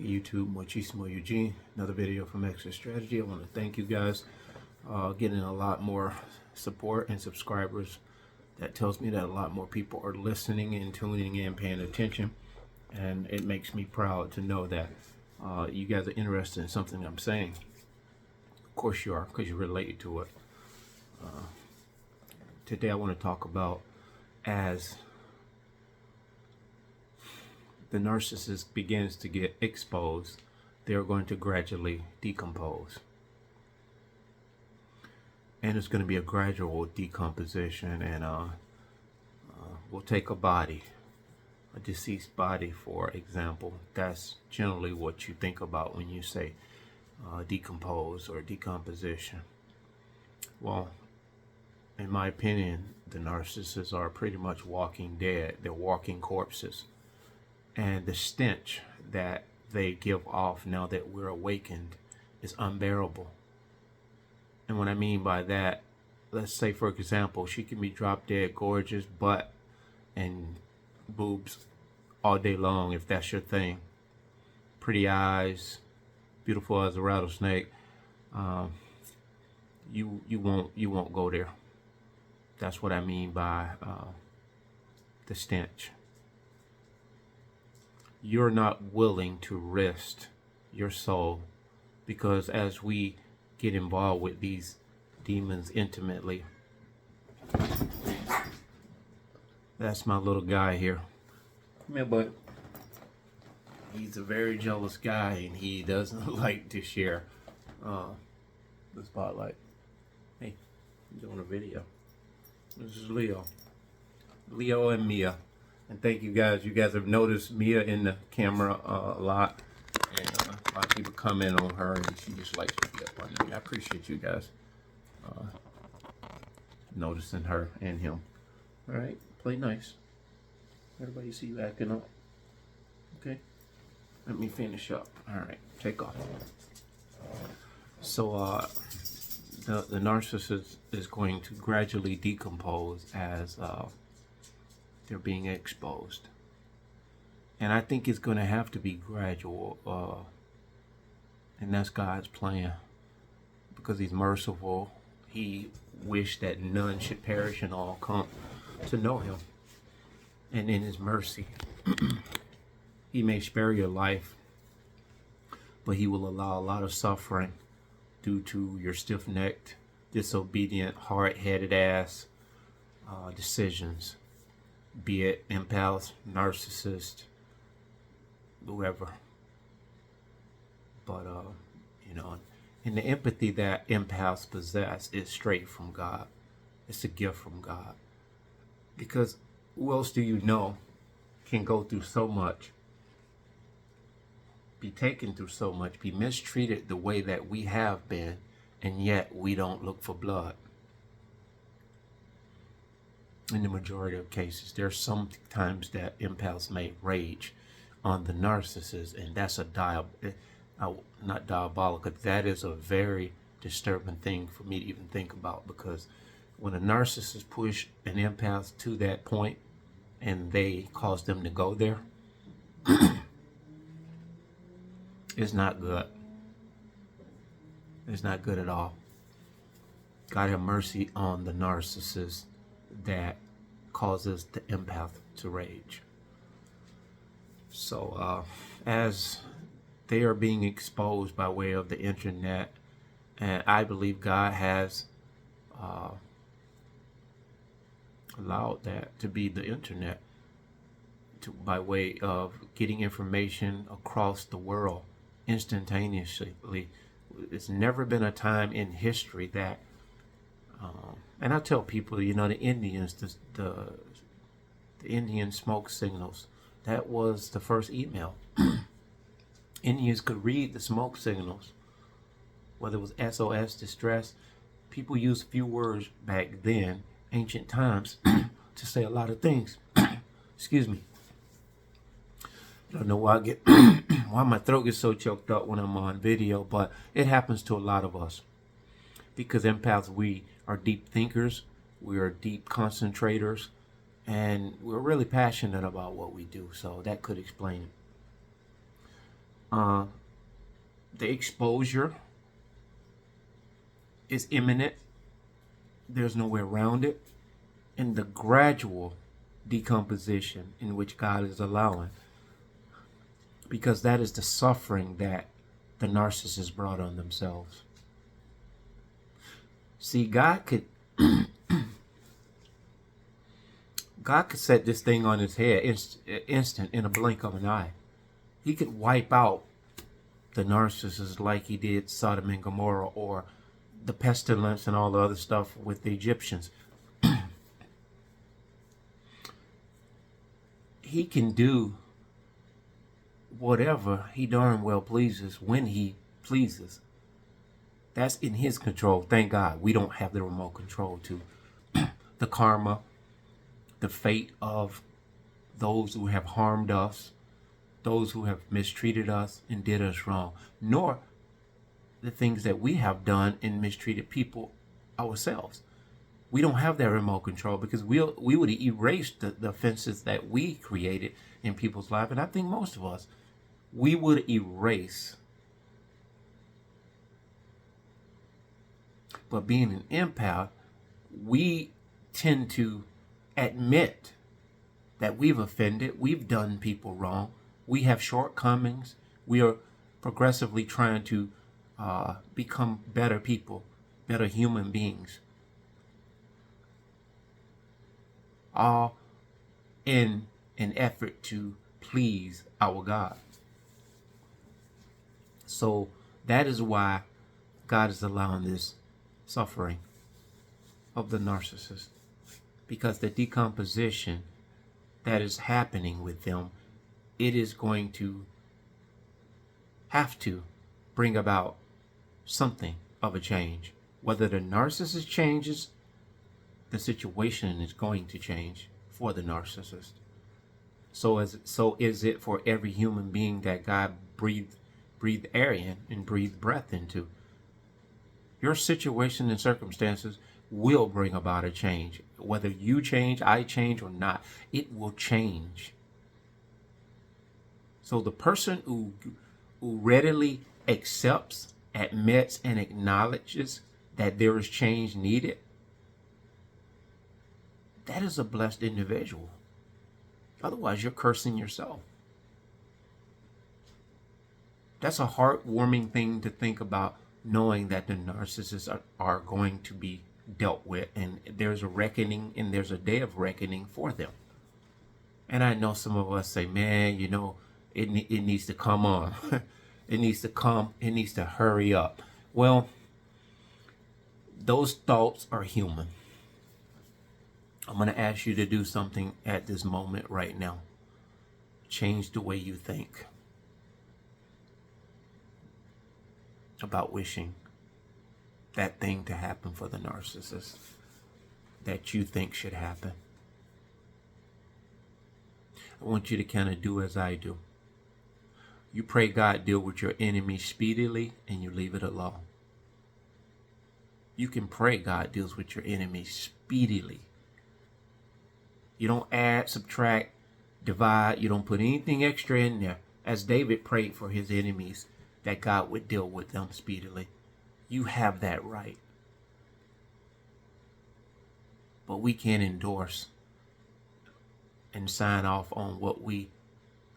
YouTube, Muchísimo Eugene. Another video from Exit Strategy. I want to thank you guys. Getting a lot more support and subscribers. That tells me that a lot more people are listening and tuning in, paying attention, and it makes me proud to know that you guys are interested in something I'm saying. Of course you are, because you relate to it. Today I want to talk about as the narcissist begins to get exposed, they're going to gradually decompose. And it's going to be a gradual decomposition, and we'll take a body, a deceased body for example. That's generally what you think about when you say decompose or decomposition. Well, in my opinion, the narcissists are pretty much walking dead. They're walking corpses. And the stench that they give off now that we're awakened is unbearable. And what I mean by that, let's say for example, she can be drop dead gorgeous, butt and boobs all day long if that's your thing. Pretty eyes, beautiful as a rattlesnake. You won't go there. That's what I mean by the stench. You're not willing to risk your soul, because as we get involved with these demons intimately, that's my little guy here. Come here, bud. He's a very jealous guy, and he doesn't like to share the spotlight. Hey, I'm doing a video. This is Leo and Mia. And thank you guys. You guys have noticed Mia in the camera a lot. And a lot of people comment on her, and she just likes to be up on me. I appreciate you guys noticing her and him. All right, play nice. Everybody see you acting up. Okay, let me finish up. All right, take off. So the narcissist is going to gradually decompose as they're being exposed. And I think it's going to have to be gradual. And that's God's plan. Because he's merciful. He wished that none should perish and all come to know him. And in his mercy, he may spare your life, but he will allow a lot of suffering due to your stiff-necked, disobedient, hard-headed ass decisions. Be it empath, narcissist, whoever. But and the empathy that empaths possess is straight from God. It's a gift from God. Because who else do you know can go through so much, be taken through so much, be mistreated the way that we have been, and yet we don't look for blood? In the majority of cases, there's some times that empaths may rage on the narcissist, and that's not diabolical. That is a very disturbing thing for me to even think about, because when a narcissist push an empath to that point and they cause them to go there, it's not good. It's not good at all. God have mercy on the narcissist that causes the empath to rage. So as they are being exposed by way of the internet, and I believe God has allowed that to be the internet, by way of getting information across the world instantaneously. It's never been a time in history that and I tell people, the Indians, the Indian smoke signals, that was the first email. Indians could read the smoke signals, whether it was SOS, distress. People used a few words back then, ancient times, to say a lot of things. Excuse me. I don't know why why my throat gets so choked up when I'm on video, but it happens to a lot of us. Because empaths, we are deep thinkers, we are deep concentrators, and we're really passionate about what we do. So that could explain it. Uh, the exposure is imminent. There's no way around it. And the gradual decomposition in which God is allowing, because that is the suffering that the narcissists brought on themselves. See, God could set this thing on its head instant in a blink of an eye. He could wipe out the narcissists like he did Sodom and Gomorrah, or the pestilence and all the other stuff with the Egyptians. He can do whatever he darn well pleases when he pleases. That's in his control. Thank God we don't have the remote control to the karma, the fate of those who have harmed us, those who have mistreated us and did us wrong, nor the things that we have done and mistreated people ourselves. We don't have that remote control, because we would erase the offenses that we created in people's life. And I think most of us, we would erase. But being an empath, we tend to admit that we've offended, we've done people wrong, we have shortcomings, we are progressively trying to become better people, better human beings. All in an effort to please our God. So that is why God is allowing this suffering of the narcissist, because the decomposition that is happening with them, it is going to have to bring about something of a change. Whether the narcissist changes, the situation is going to change for the narcissist. So is it for every human being that God breathed air in and breathed breath into. Your situation and circumstances will bring about a change. Whether you change, I change, or not, it will change. So the person who readily accepts, admits, and acknowledges that there is change needed, that is a blessed individual. Otherwise, you're cursing yourself. That's a heartwarming thing to think about, knowing that the narcissists are going to be dealt with, and there's a reckoning, and there's a day of reckoning for them. And I know some of us say, man, you know, it needs to come on. It needs to come. It needs to hurry up. Well, those thoughts are human. I'm going to ask you to do something at this moment right now. Change the way you think about wishing that thing to happen for the narcissist that you think should happen. I want you to kind of do as I do. You pray God deal with your enemy speedily, and you leave it alone. You can pray God deals with your enemy speedily. You don't add, subtract, divide. You don't put anything extra in there. As David prayed for his enemies, that God would deal with them speedily. You have that right. But we can't endorse and sign off on what we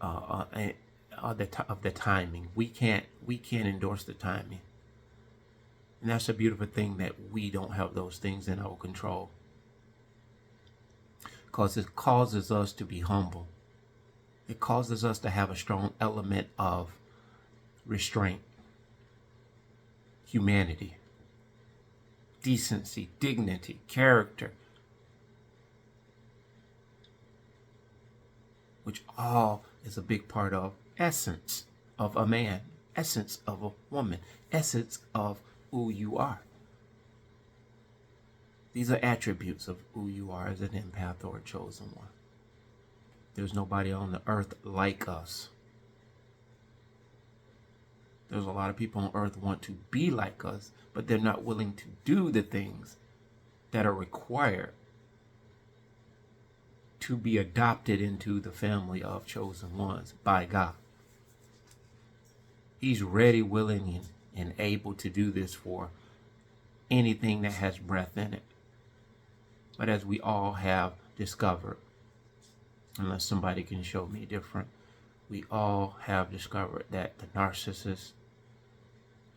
of the timing. We can't endorse the timing. And that's a beautiful thing, that we don't have those things in our control. Because it causes us to be humble. It causes us to have a strong element of restraint, humanity, decency, dignity, character, which all is a big part of essence of a man, essence of a woman, essence of who you are. These are attributes of who you are as an empath or a chosen one. There's nobody on the earth like us. There's a lot of people on earth want to be like us, but they're not willing to do the things that are required to be adopted into the family of chosen ones by God. He's ready, willing, and able to do this for anything that has breath in it. But as we all have discovered, unless somebody can show me different, we all have discovered that the narcissist,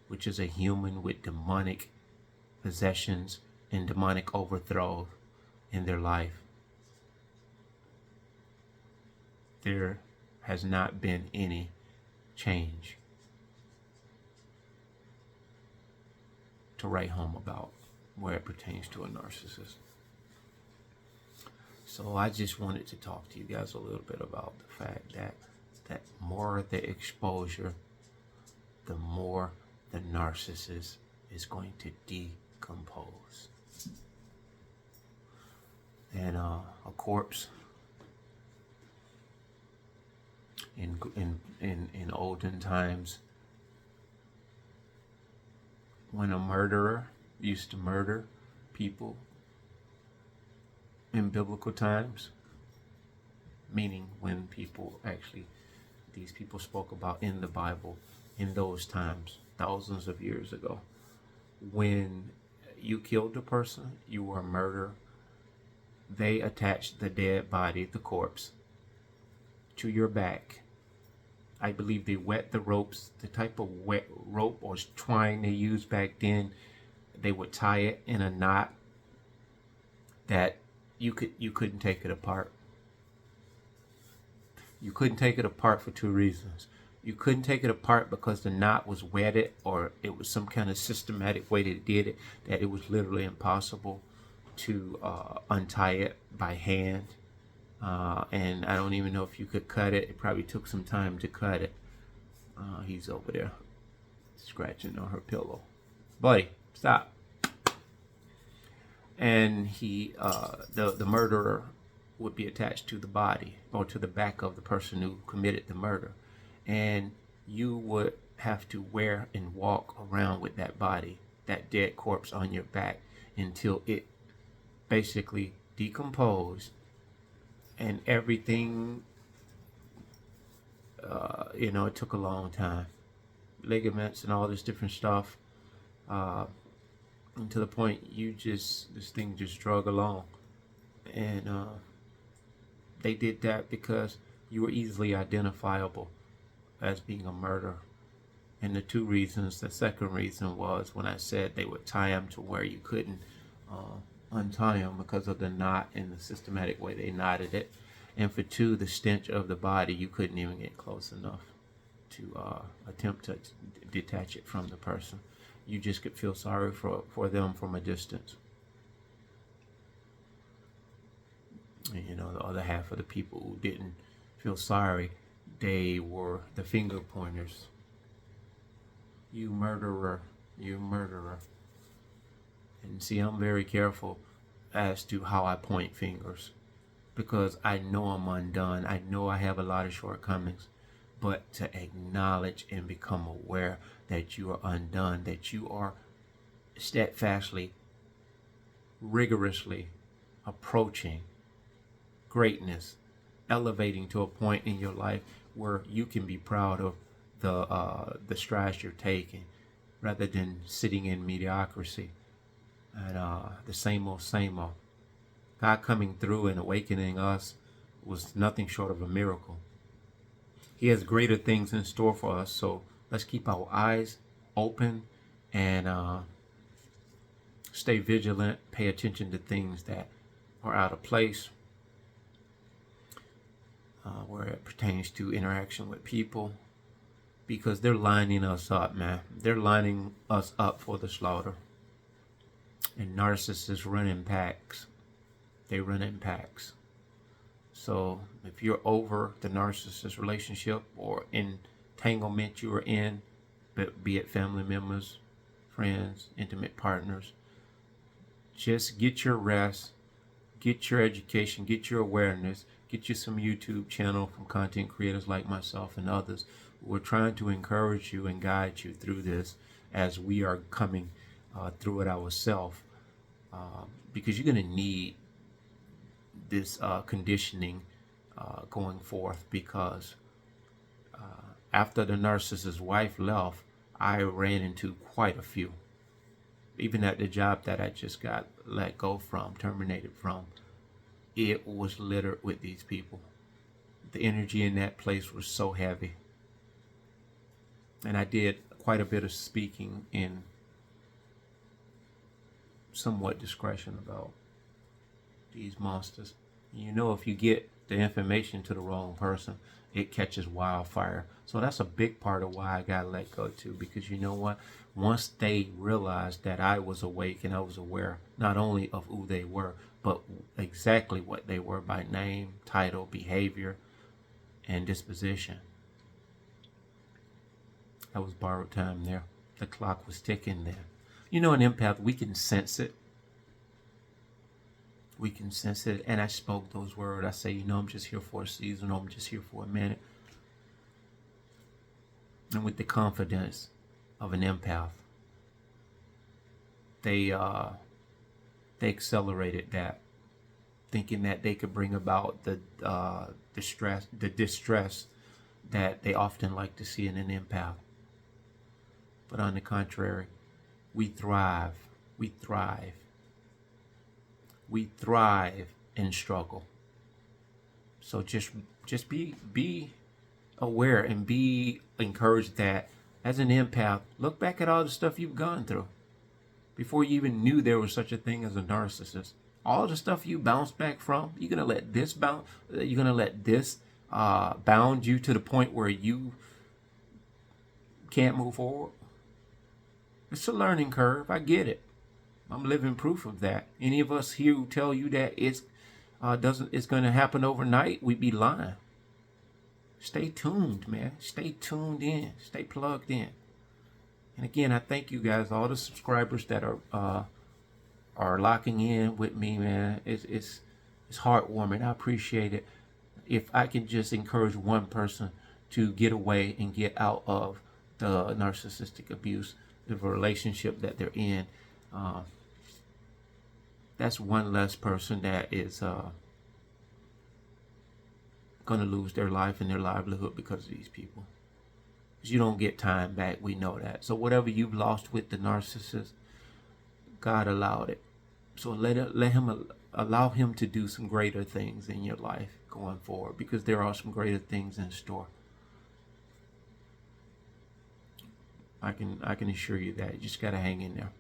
which is a human with demonic possessions and demonic overthrow in their life, there has not been any change to write home about where it pertains to a narcissist. So I just wanted to talk to you guys a little bit about the fact that more the exposure, the more the narcissist is going to decompose. And a corpse in olden times, when a murderer used to murder people in biblical times, meaning when these people spoke about in the Bible in those times, thousands of years ago, when you killed a person, you were a murderer, they attached the dead body, the corpse, to your back. I believe they wet the ropes, the type of wet rope or twine they used back then. They would tie it in a knot that you couldn't take it apart. You couldn't take it apart for two reasons. You couldn't take it apart because the knot was wetted, or it was some kind of systematic way they did it, that it was literally impossible to untie it by hand. And I don't even know if you could cut it. It probably took some time to cut it. He's over there scratching on her pillow. Buddy, stop. And the murderer would be attached to the body or to the back of the person who committed the murder. And you would have to wear and walk around with that body, that dead corpse on your back, until it basically decomposed and everything. It took a long time. Ligaments and all this different stuff. And to the point this thing just drug along. And they did that because you were easily identifiable as being a murderer. And the two reasons, the second reason was when I said they would tie them to where you couldn't untie them because of the knot and the systematic way they knotted it. And for two, the stench of the body, you couldn't even get close enough to attempt to detach it from the person. You just could feel sorry for them from a distance. And the other half of the people who didn't feel sorry, they were the finger pointers. You murderer, you murderer. And see, I'm very careful as to how I point fingers, because I know I'm undone. I know I have a lot of shortcomings. But to acknowledge and become aware that you are undone, that you are steadfastly, rigorously approaching greatness, elevating to a point in your life where you can be proud of the strides you're taking, rather than sitting in mediocrity and the same old, same old. God coming through and awakening us was nothing short of a miracle. He has greater things in store for us, so let's keep our eyes open and stay vigilant, pay attention to things that are out of place, where it pertains to interaction with people, because they're lining us up, man. They're lining us up for the slaughter. And narcissists run in packs. They run in packs. So if you're over the narcissist relationship or entanglement you are in, be it family members, friends, intimate partners, just get your rest, get your education, get your awareness, get you some YouTube channel from content creators like myself and others. We're trying to encourage you and guide you through this as we are coming through it ourselves, because you're going to need this conditioning going forth, because After the narcissist's wife left, I ran into quite a few. Even at the job that I just got let go from, terminated from, it was littered with these people. The energy in that place was so heavy. And I did quite a bit of speaking in somewhat discretion about these monsters. You know, if you get the information to the wrong person, it catches wildfire. So that's a big part of why I got let go too, because you know what? Once they realized that I was awake and I was aware not only of who they were, but exactly what they were by name, title, behavior, and disposition. That was borrowed time there. The clock was ticking there. You know, an empath, we can sense it. We can sense it. And I spoke those words. I say, you know, I'm just here for a season, or I'm just here for a minute. And with the confidence of an empath, they accelerated that, thinking that they could bring about the distress that they often like to see in an empath. But on the contrary, we thrive. We thrive. We thrive in struggle. So just be aware and be encouraged that as an empath, look back at all the stuff you've gone through before you even knew there was such a thing as a narcissist. All the stuff you bounced back from, you're gonna let this bound. You're gonna let this bound you to the point where you can't move forward. It's a learning curve. I get it. I'm living proof of that. Any of us here who tell you that it's going to happen overnight, we'd be lying. Stay tuned, man. Stay tuned in. Stay plugged in. And again, I thank you guys, all the subscribers that are locking in with me, man. It's heartwarming. I appreciate it. If I can just encourage one person to get away and get out of the narcissistic abuse, the relationship that they're in, that's one less person that is going to lose their life and their livelihood because of these people. Because you don't get time back, we know that. So whatever you've lost with the narcissist, God allowed it. So allow him to do some greater things in your life going forward, because there are some greater things in store. I can assure you that. You just got to hang in there.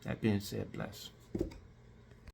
That being said, bless.